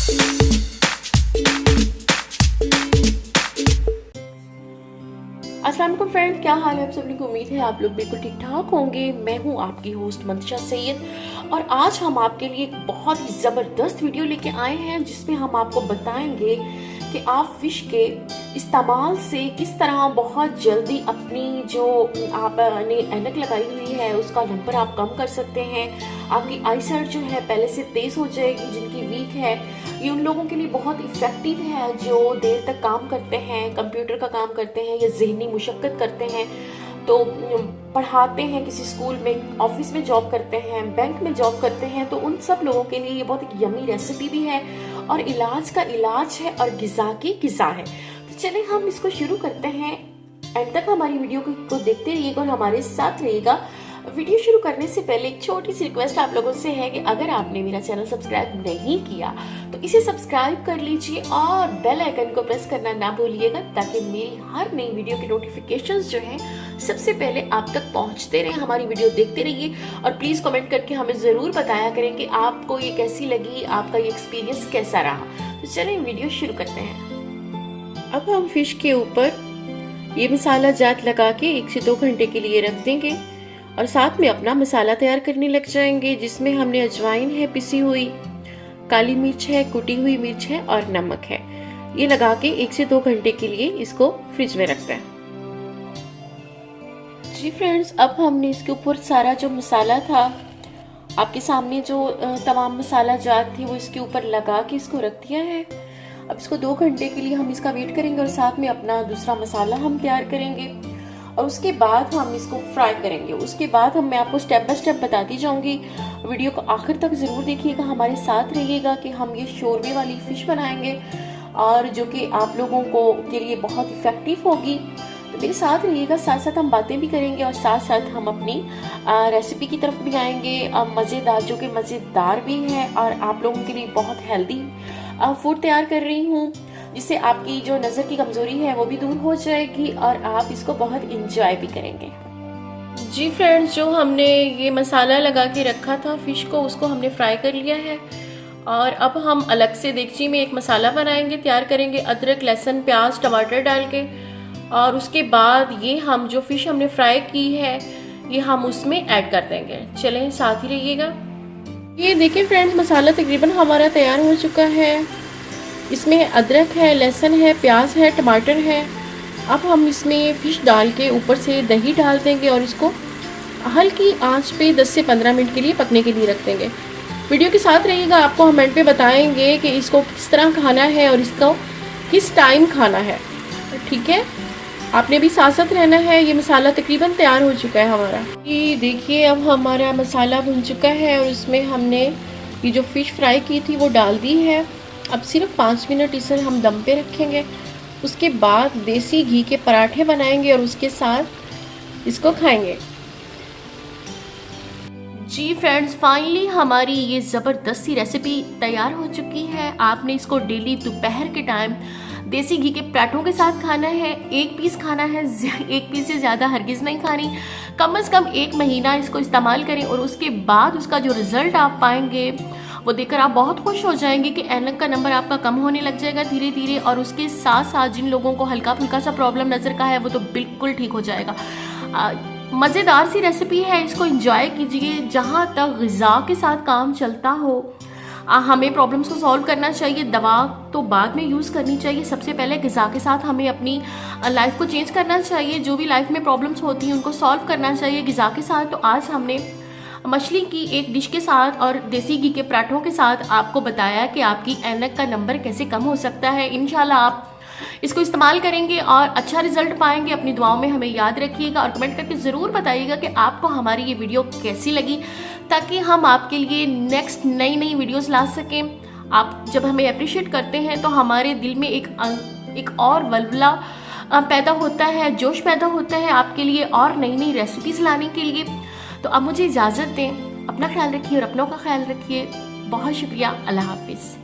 अस्सलाम वालेकुम फ्रेंड्स, क्या हाल है आप सभी को। उम्मीद है आप लोग बिल्कुल ठीक ठाक होंगे। मैं हूं आपकी होस्ट मंतशा सैयद और आज हम आपके लिए एक बहुत ही ज़बरदस्त वीडियो लेके आए हैं जिसमें हम आपको बताएंगे कि आप फिश के इस्तेमाल से किस तरह बहुत जल्दी अपनी जो आपने ऐनक लगाई हुई है उसका नंबर आप कम कर सकते हैं। आपकी आईसाइट जो है पहले से तेज़ हो जाएगी। जिनकी वीक है ये उन लोगों के लिए बहुत इफ़ेक्टिव है जो देर तक काम करते हैं, कंप्यूटर का काम करते हैं या ज़हनी मुशक्क़त करते हैं, तो पढ़ाते हैं, किसी स्कूल में, ऑफिस में जॉब करते हैं, बैंक में जॉब करते हैं, तो उन सब लोगों के लिए ये बहुत एक यमी रेसिपी भी है और इलाज का इलाज है और ग़िज़ा की ग़िज़ा है। तो चलिए हम इसको शुरू करते हैं। एंड तक हमारी वीडियो को देखते रहिएगा और हमारे साथ रहिएगा। वीडियो शुरू करने से पहले एक छोटी सी रिक्वेस्ट आप लोगों से है कि अगर आपने मेरा चैनल सब्सक्राइब नहीं किया तो इसे सब्सक्राइब कर लीजिए और बेल आइकन को प्रेस करना ना भूलिएगा ताकि मेरी हर नई वीडियो के नोटिफिकेशंस जो हैं सबसे पहले आप तक पहुंचते रहे। हमारी वीडियो देखते रहिए और प्लीज़ कमेंट करके हमें ज़रूर बताया करें कि आपको ये कैसी लगी, आपका ये एक्सपीरियंस कैसा रहा। तो चलिए वीडियो शुरू करते हैं। अब हम फिश के ऊपर ये मसाला जात लगा के 1 से 2 घंटे के लिए रख देंगे और साथ में अपना मसाला तैयार करने लग जाएंगे जिसमें हमने अजवाइन है पिसी हुई, काली मिर्च है, कुटी हुई मिर्च है और नमक है। ये लगा के 1 से 2 घंटे के लिए इसको फ्रिज में रखते हैं। जी फ्रेंड्स, अब हमने इसके ऊपर सारा जो मसाला था आपके सामने जो तमाम मसाला जात थी वो इसके ऊपर लगा के इसको रख दिया है। अब इसको 2 घंटे के लिए हम इसका वेट करेंगे और साथ में अपना दूसरा मसाला हम तैयार करेंगे और उसके बाद हम इसको फ्राई करेंगे। उसके बाद मैं आपको स्टेप बाय स्टेप बताती जाऊंगी। वीडियो को आखिर तक ज़रूर देखिएगा, हमारे साथ रहिएगा कि हम ये शोरबे वाली फ़िश बनाएंगे और जो कि आप लोगों को के लिए बहुत इफ़ेक्टिव होगी। तो मेरे साथ रहिएगा, साथ साथ हम बातें भी करेंगे और साथ साथ हम अपनी रेसिपी की तरफ भी आएंगे। मज़ेदार, जो कि मज़ेदार भी है और आप लोगों के लिए बहुत हेल्दी फूड तैयार कर रही हूँ जिससे आपकी जो नज़र की कमज़ोरी है वो भी दूर हो जाएगी और आप इसको बहुत इंजॉय भी करेंगे। जी फ्रेंड्स, जो हमने ये मसाला लगा के रखा था फ़िश को, उसको हमने फ्राई कर लिया है और अब हम अलग से देगची में एक मसाला बनाएंगे, तैयार करेंगे अदरक, लहसुन, प्याज, टमाटर डाल के। और उसके बाद ये हम जो फ़िश हमने फ्राई की है ये हम उसमें ऐड कर देंगे। चलें साथ ही रहिएगा। ये देखिए फ्रेंड्स, मसाला तकरीबन हमारा तैयार हो चुका है। इसमें अदरक है, लहसुन है, प्याज है, टमाटर है। अब हम इसमें फ़िश डाल के ऊपर से दही डाल देंगे और इसको हल्की आंच पे 10 से 15 मिनट के लिए पकने के लिए रख देंगे। वीडियो के साथ रहिएगा, आपको हम एंड पे बताएंगे कि इसको किस तरह खाना है और इसको किस टाइम खाना है। ठीक है, आपने भी साथ साथ रहना है। ये मसाला तकरीबन तैयार हो चुका है हमारा। ये देखिए, अब हमारा मसाला भुन चुका है और इसमें हमने ये जो फ़िश फ्राई की थी वो डाल दी है। अब सिर्फ 5 मिनट इसे हम दम पे रखेंगे। उसके बाद देसी घी के पराठे बनाएंगे और उसके साथ इसको खाएंगे। जी फ्रेंड्स, फाइनली हमारी ये ज़बरदस्त सी रेसिपी तैयार हो चुकी है। आपने इसको डेली दोपहर के टाइम देसी घी के पराठों के साथ खाना है। 1 पीस खाना है, 1 पीस से ज़्यादा हरगिज़ नहीं खानी। कम से कम 1 महीना इसको इस्तेमाल करें और उसके बाद उसका जो रिज़ल्ट आप पाएंगे वो देखकर आप बहुत खुश हो जाएंगे कि ऐनक का नंबर आपका कम होने लग जाएगा धीरे धीरे। और उसके साथ साथ जिन लोगों को हल्का फुल्का सा प्रॉब्लम नज़र का है वो तो बिल्कुल ठीक हो जाएगा। मज़ेदार सी रेसिपी है, इसको एंजॉय कीजिए। जहाँ तक ग़िज़ा के साथ काम चलता हो, हमें प्रॉब्लम्स को सॉल्व करना चाहिए। दवा तो बाद में यूज़ करनी चाहिए, सबसे पहले ग़िज़ा के साथ हमें अपनी लाइफ को चेंज करना चाहिए। जो भी लाइफ में प्रॉब्लम्स होती हैं उनको सॉल्व करना चाहिए ग़िज़ा के साथ। तो आज हमने मछली की एक डिश के साथ और देसी घी के पराठों के साथ आपको बताया कि आपकी ऐनक का नंबर कैसे कम हो सकता है। इंशाल्लाह आप इसको इस्तेमाल करेंगे और अच्छा रिजल्ट पाएंगे। अपनी दुआओं में हमें याद रखिएगा और कमेंट करके ज़रूर बताइएगा कि आपको हमारी ये वीडियो कैसी लगी ताकि हम आपके लिए नेक्स्ट नई वीडियोस ला सकें। आप जब हमें अप्रिशिएट करते हैं तो हमारे दिल में एक और वल्वला पैदा होता है, जोश पैदा होता है आपके लिए और नई रेसिपीज़ लाने के लिए। तो अब मुझे इजाज़त दें, अपना ख्याल रखिए और अपनों का ख्याल रखिए। बहुत शुक्रिया, अल्लाह हाफिज़।